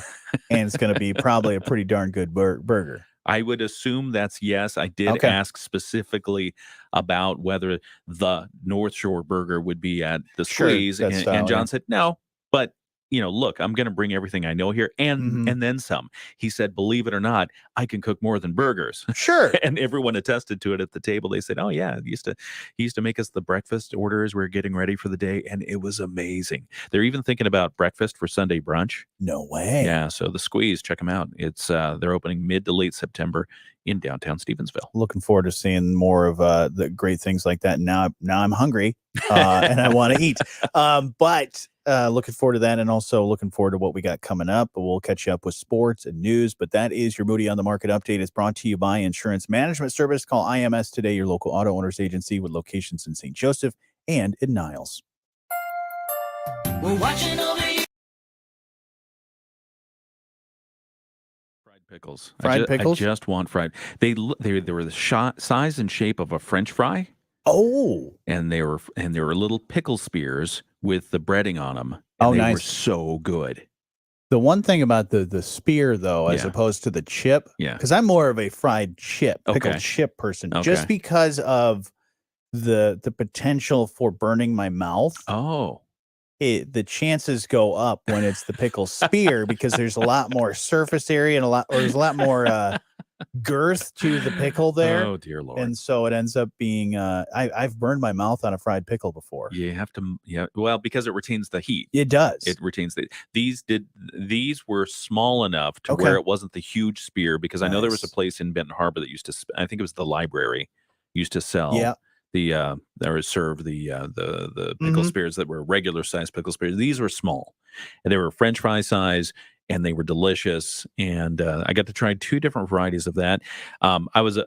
and it's going to be probably a pretty darn good burger. I would assume that's yes. I did ask specifically about whether the North Shore burger would be at the Squeeze, and John said no. But look, I'm going to bring everything I know here, and then some. He said, believe it or not, I can cook more than burgers. Sure. And everyone attested to it at the table. They said, oh yeah, he used to make us the breakfast orders. We were getting ready for the day, and it was amazing. They're even thinking about breakfast for Sunday brunch. No way. Yeah. So the Squeeze, check them out. It's they're opening mid to late September in downtown Stevensville. Looking forward to seeing more of the great things like that. Now I'm hungry and I want to eat. But looking forward to that, and also looking forward to what we got coming up. But we'll catch you up with sports and news. But that is your Moody on the Market update. It's brought to you by Insurance Management Service. Call IMS today, your local auto owners agency with locations in St. Joseph and in Niles. We're watching over you. Fried pickles. Fried pickles? I just want fried. They were the size and shape of a French fry. Oh. And they were little pickle spears with the breading on them. And they were so good. The one thing about the spear, though, as opposed to the chip, because I'm more of a fried chip, pickled chip person, just because of the potential for burning my mouth. Oh. The chances go up when it's the pickle spear because there's a lot more surface area and there's a lot more girth to the pickle there. Oh dear Lord! And so it ends up being I've burned my mouth on a fried pickle before. You have to, well, because it retains the heat. It does. It retains these were small enough to where it wasn't the huge spear, because I know there was a place in Benton Harbor that used to, I think it was the library, used to sell serve the pickle spears that were regular size pickle spears. These were small, and they were French fry size, and they were delicious. And I got to try 2 different varieties of that. I was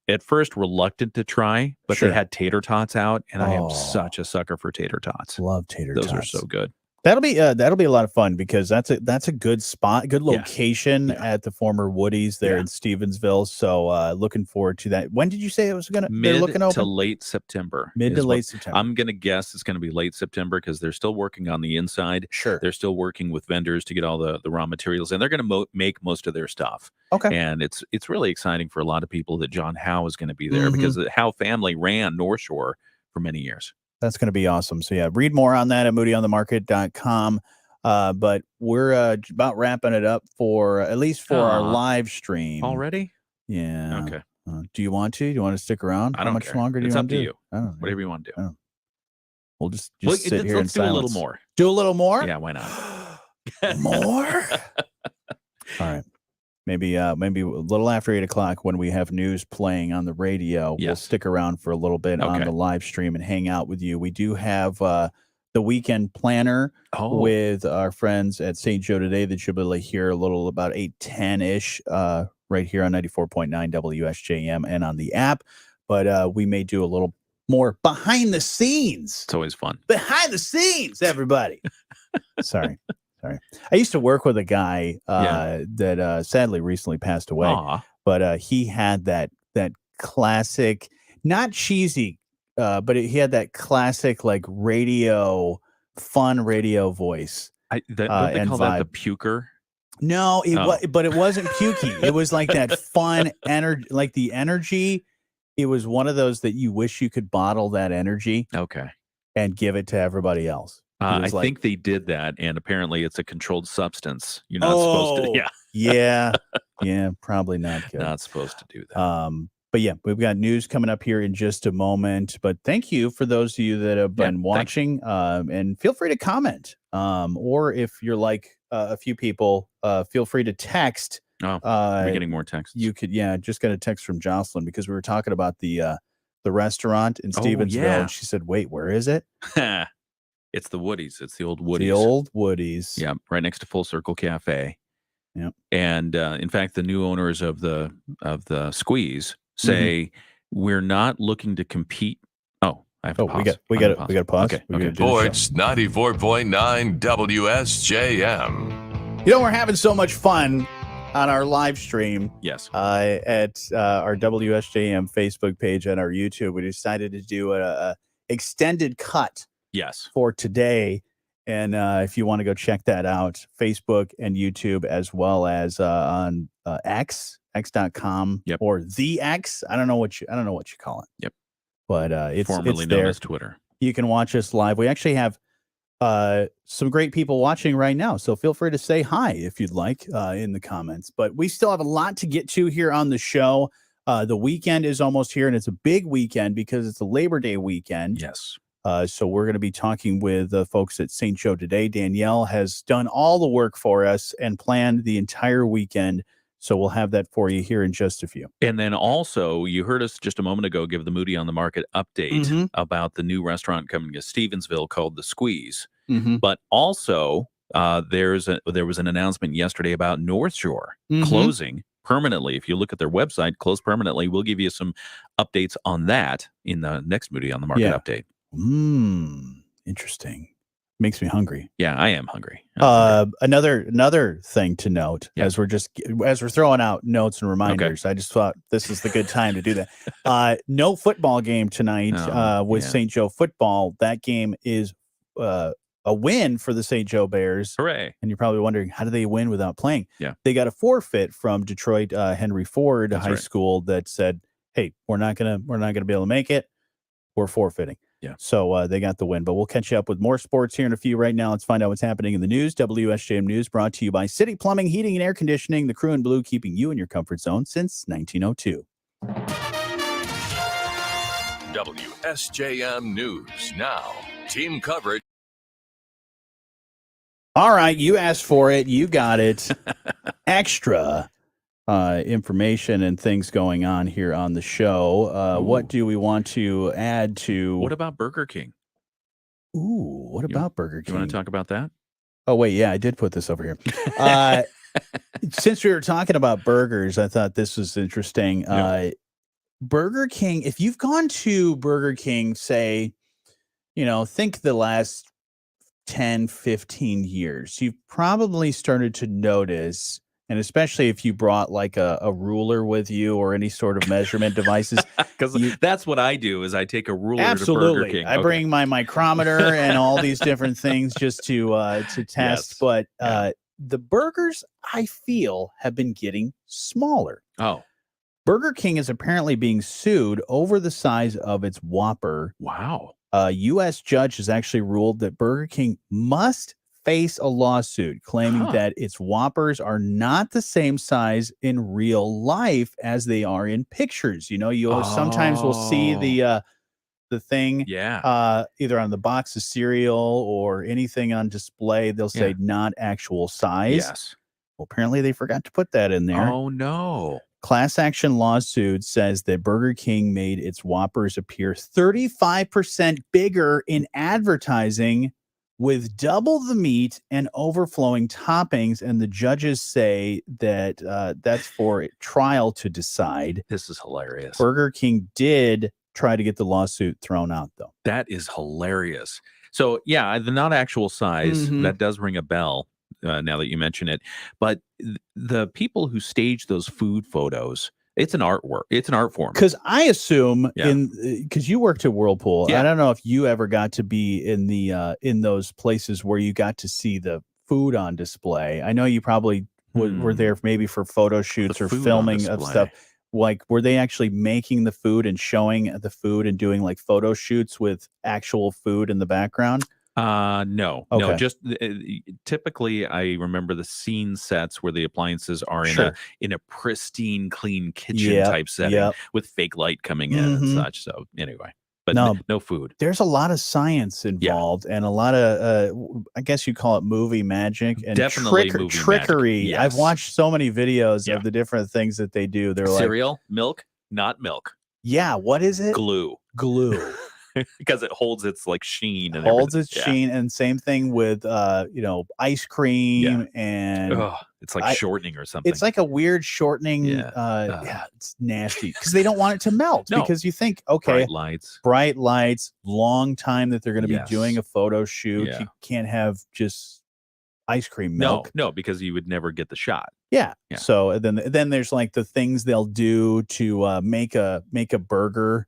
at first reluctant to try, but they had tater tots out, and I am such a sucker for tater tots. Love tater tots. Those are so good. That'll be a lot of fun because that's a good spot, good location at the former Woody's there in Stevensville. So looking forward to that. When did you say it was gonna mid looking open? to late September? Mid to late September. I'm gonna guess it's gonna be late September because they're still working on the inside. Sure, they're still working with vendors to get all the raw materials, and they're gonna make most of their stuff. Okay, and it's really exciting for a lot of people that John Howe is going to be there because the Howe family ran North Shore for many years. That's going to be awesome. So yeah, read more on that at moodyonthemarket.com. But we're about wrapping it up for at least for our live stream already. Yeah. Okay. Do you want to? Do you want to stick around? I don't How much care. longer do it's you up want to to you? I don't know. Whatever you want to do. We'll just sit here let's in do silence. a little more. Do a little more? Yeah, why not? More? All right. Maybe a little after 8 o'clock when we have news playing on the radio. We'll stick around for a little bit on the live stream and hang out with you. We do have the weekend planner with our friends at St. Joe today that you'll be able to hear a little about 8:10-ish right here on 94.9 WSJM and on the app. But we may do a little more behind the scenes. It's always fun. Behind the scenes, everybody. Sorry. I used to work with a guy that sadly recently passed away. But he had that classic, not cheesy, but he had that classic like fun radio voice. Don't they call that the puker? No, but it wasn't pukey. It was like that fun energy, like the energy. It was one of those that you wish you could bottle that energy. Okay. And give it to everybody else. I think they did that, and apparently it's a controlled substance. You're not supposed to. Yeah, probably not good. Not supposed to do that. But yeah, we've got news coming up here in just a moment. But thank you for those of you that have been watching. And feel free to comment. Or if you're like a few people, feel free to text. Oh, we're getting more texts. You could, just got a text from Jocelyn because we were talking about the restaurant in Stevensville. yeah. And she said, wait, where is it? It's the Woodies. It's the old Woodies. The old Woodies. Yeah, right next to Full Circle Cafe. Yep. And in fact, the new owners of the Squeeze say we're not looking to compete. Oh, I have to pause. we got to pause. Okay. Sports 94.9 WSJM. You know, we're having so much fun on our live stream. Yes. At our WSJM Facebook page and our YouTube. We decided to do a extended cut. Yes. For today. And if you want to go check that out, Facebook and YouTube, as well as on x.com or the X. I don't know what you call it. Yep. But it's formerly there. known as Twitter. You can watch us live. We actually have some great people watching right now. So feel free to say hi if you'd like in the comments. But we still have a lot to get to here on the show. The weekend is almost here, and it's a big weekend because it's a Labor Day weekend. Yes. So we're going to be talking with folks at St. Joe today. Danielle has done all the work for us and planned the entire weekend. So we'll have that for you here in just a few. And then also, you heard us just a moment ago give the Moody on the Market update about the new restaurant coming to Stevensville called The Squeeze. But also, there was an announcement yesterday about North Shore closing permanently. If you look at their website, closed permanently. We'll give you some updates on that in the next Moody on the Market update. Interesting. Makes me hungry. Yeah, I am hungry. Another thing to note as we're throwing out notes and reminders. I just thought this is the good time to do that. No football game tonight with St. Joe football. That game is a win for the St. Joe Bears. Hooray! And you're probably wondering, how do they win without playing? Yeah, they got a forfeit from Detroit Henry Ford High School that said, "Hey, we're not gonna be able to make it. We're forfeiting." Yeah. So they got the win, but we'll catch you up with more sports here in a few. Right now, let's find out what's happening in the news. WSJM News brought to you by City Plumbing, Heating, and Air Conditioning, the crew in blue, keeping you in your comfort zone since 1902. WSJM News now. Team coverage. All right, you asked for it. You got it. Extra information and things going on here on the show. What do we want to add to? What about Burger King? Ooh, what about Burger King? You want to talk about that? Oh, wait, yeah, I did put this over here. Since we were talking about burgers, I thought this was interesting. Burger King, if you've gone to Burger King, say, think the last 10, 15 years, you've probably started to notice, and especially if you brought like a ruler with you or any sort of measurement devices. Because that's what I do is I take a ruler absolutely. to Burger King. I bring my micrometer and all these different things just to test. Yes. But the burgers, I feel, have been getting smaller. Oh. Burger King is apparently being sued over the size of its Whopper. Wow. A U.S. judge has actually ruled that Burger King must face a lawsuit claiming that its Whoppers are not the same size in real life as they are in pictures. Sometimes we'll see the thing either on the box of cereal or anything on display. They'll say not actual size. Yes. Well, apparently they forgot to put that in there. Oh, no. Class action lawsuit says that Burger King made its Whoppers appear 35% bigger in advertising with double the meat and overflowing toppings. And the judges say that that's for a trial to decide. This is hilarious. Burger King did try to get the lawsuit thrown out, though. That is hilarious. So, yeah, the not actual size, that does ring a bell. Now that you mention it, but the people who stage those food photos, it's an artwork. It's an art form. Because I assume because you worked at Whirlpool, I don't know if you ever got to be in the in those places where you got to see the food on display. I know you probably were there maybe for photo shoots or filming of stuff. Like, were they actually making the food and showing the food and doing like photo shoots with actual food in the background? No, Okay. just typically I remember the scene sets where the appliances are Sure. in a pristine, clean kitchen Yep, type setting yep. with fake light coming in and Mhm. such. So anyway, but No, no food. there's a lot of science involved and a lot of, I guess you call it movie magic and Definitely movie magic. trickery. I've Yes. watched so many videos of the different things that they do. They're like, Cereal, milk, not milk. yeah, what is it? Glue. Glue. Because it holds its like sheen and Holds everything. its sheen, and same thing with ice cream and Ugh, it's like shortening or something. It's like a weird shortening. Yeah. It's nasty because they don't want it to melt. No. Because you think, okay, bright lights, long time that they're going to Yes. be doing a photo shoot. Yeah. You can't have just ice cream milk. No, because you would never get the shot. Yeah. Yeah. So then there's like the things they'll do to make a burger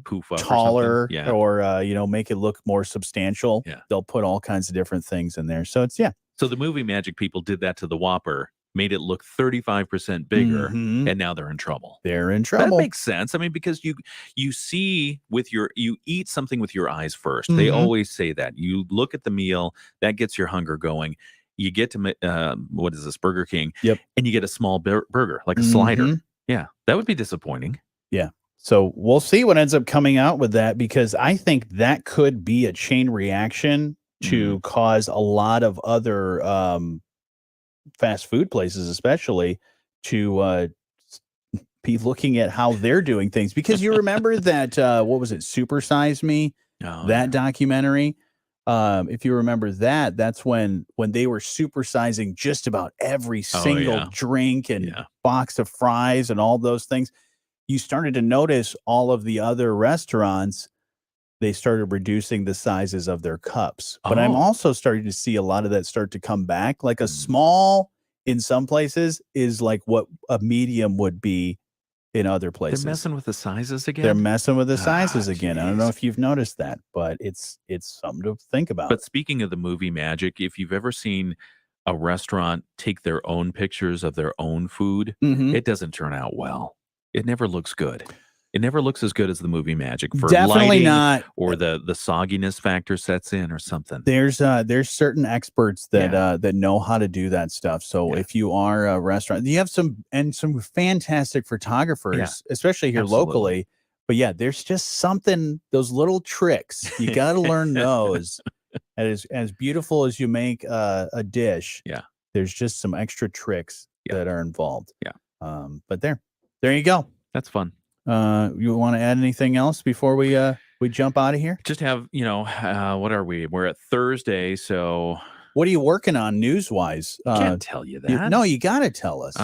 Poof up taller or something. Yeah. or make it look more substantial. Yeah. They'll put all kinds of different things in there. So it's So the movie magic people did that to the Whopper, made it look 35% bigger, Mhm. and now they're in trouble. They're in trouble. That makes sense. I mean, because you eat something with your eyes 1st. They Mhm. always say that. You look at the meal, that gets your hunger going. You get to what is this, Burger King? Yep. And you get a small burger, like a slider. Mhm. Yeah, that would be disappointing. Yeah. So we'll see what ends up coming out with that because I think that could be a chain reaction to cause a lot of other fast food places, especially to be looking at how they're doing things. Because you remember that what was it, Super Size Me? That documentary. If you remember that, that's when they were supersizing just about every single drink and box of fries and all those things. You started to notice all of the other restaurants, they started reducing the sizes of their cups. But I'm also starting to see a lot of that start to come back. Like a small in some places is like what a medium would be in other places. They're messing with the sizes again. They're messing with the sizes again. I don't know if you've noticed that, but it's something to think about. But speaking of the movie magic, if you've ever seen a restaurant take their own pictures of their own food, Mhm. it doesn't turn out well. It never looks good. It never looks as good as the movie magic for Definitely lighting, not. or the sogginess factor sets in or something. There's certain experts that that know how to do that stuff. So if you are a restaurant, you have some fantastic photographers, especially here Absolutely. locally. But yeah, there's just something, those little tricks. You got to learn those. And as beautiful as you make a dish, there's just some extra tricks that are involved. But there you go. That's fun. You want to add anything else before we jump out of here? Just have, what are we? We're at Thursday, so what are you working on news-wise? Can't tell you that. No, you got to tell us.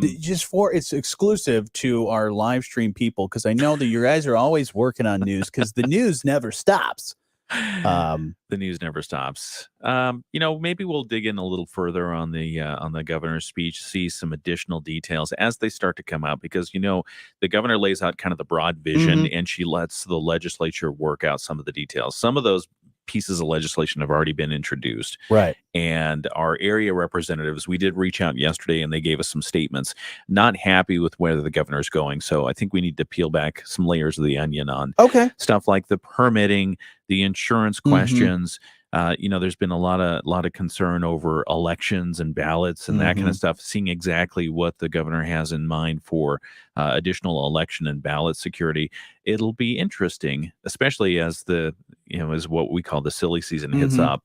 It's exclusive to our live stream people because I know that you guys are always working on news because the news never stops. The news never stops. Maybe we'll dig in a little further on the governor's speech, see some additional details as they start to come out, because the governor lays out kind of the broad vision, and she lets the legislature work out some of the details. Some of those pieces of legislation have already been introduced. Right. And our area representatives, we did reach out yesterday and they gave us some statements, not happy with where the governor's going. So I think we need to peel back some layers of the onion on stuff like the permitting, the insurance questions. There's been a lot of concern over elections and ballots and that kind of stuff, seeing exactly what the governor has in mind for additional election and ballot security. It'll be interesting, especially as as what we call the silly season hits up,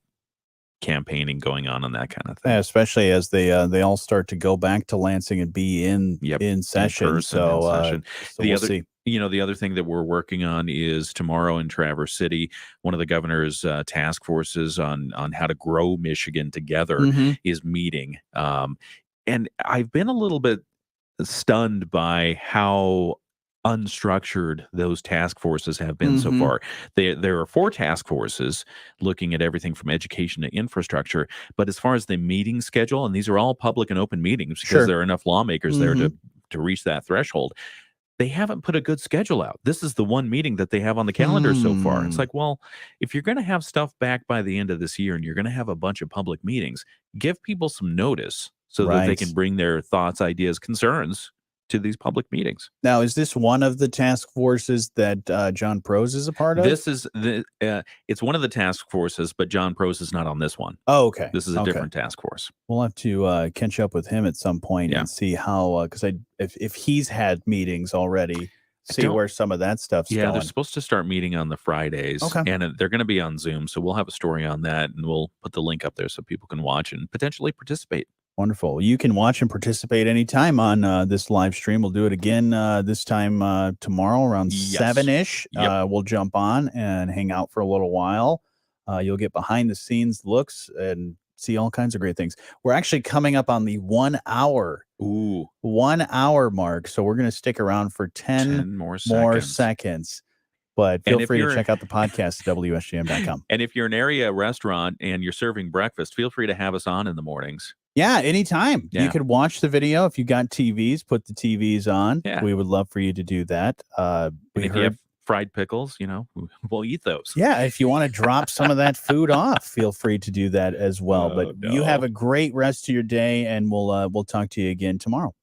campaigning going on and that kind of thing. Yeah, especially as they all start to go back to Lansing and be in session. In session. We'll see. The other thing that we're working on is tomorrow in Traverse City, one of the governor's task forces on how to grow Michigan together is meeting. And I've been a little bit stunned by how unstructured those task forces have been so far. There are 4 task forces looking at everything from education to infrastructure, but as far as the meeting schedule, and these are all public and open meetings because there are enough lawmakers there to reach that threshold, they haven't put a good schedule out. This is the one meeting that they have on the calendar so far. It's like, well, if you're going to have stuff back by the end of this year and you're going to have a bunch of public meetings, give people some notice so that they can bring their thoughts, ideas, concerns to these public meetings. Now, is this one of the task forces that John Prose is a part of? This is it's one of the task forces, but John Prose is not on this one. Oh, okay. This is a different task force. We'll have to catch up with him at some point and see how, because if he's had meetings already, see where some of that stuff's Yeah, going. they're supposed to start meeting on the Fridays, and they're going to be on Zoom. So we'll have a story on that, and we'll put the link up there so people can watch and potentially participate. Wonderful. You can watch and participate anytime on this live stream. We'll do it again this time tomorrow around 7-ish. We'll jump on and hang out for a little while. You'll get behind the scenes looks and see all kinds of great things. We're actually coming up on the 1 hour. 1 hour mark. So we're going to stick around for 10 more seconds. But feel free to check out the podcast at WSJM.com. And if you're an area restaurant and you're serving breakfast, feel free to have us on in the mornings. Yeah, anytime. Yeah. You could watch the video. If you got TVs, put the TVs on. Yeah. We would love for you to do that. And if you have fried pickles, we'll eat those. Yeah, if you want to drop some of that food off, feel free to do that as well. But you have a great rest of your day, and we'll talk to you again tomorrow.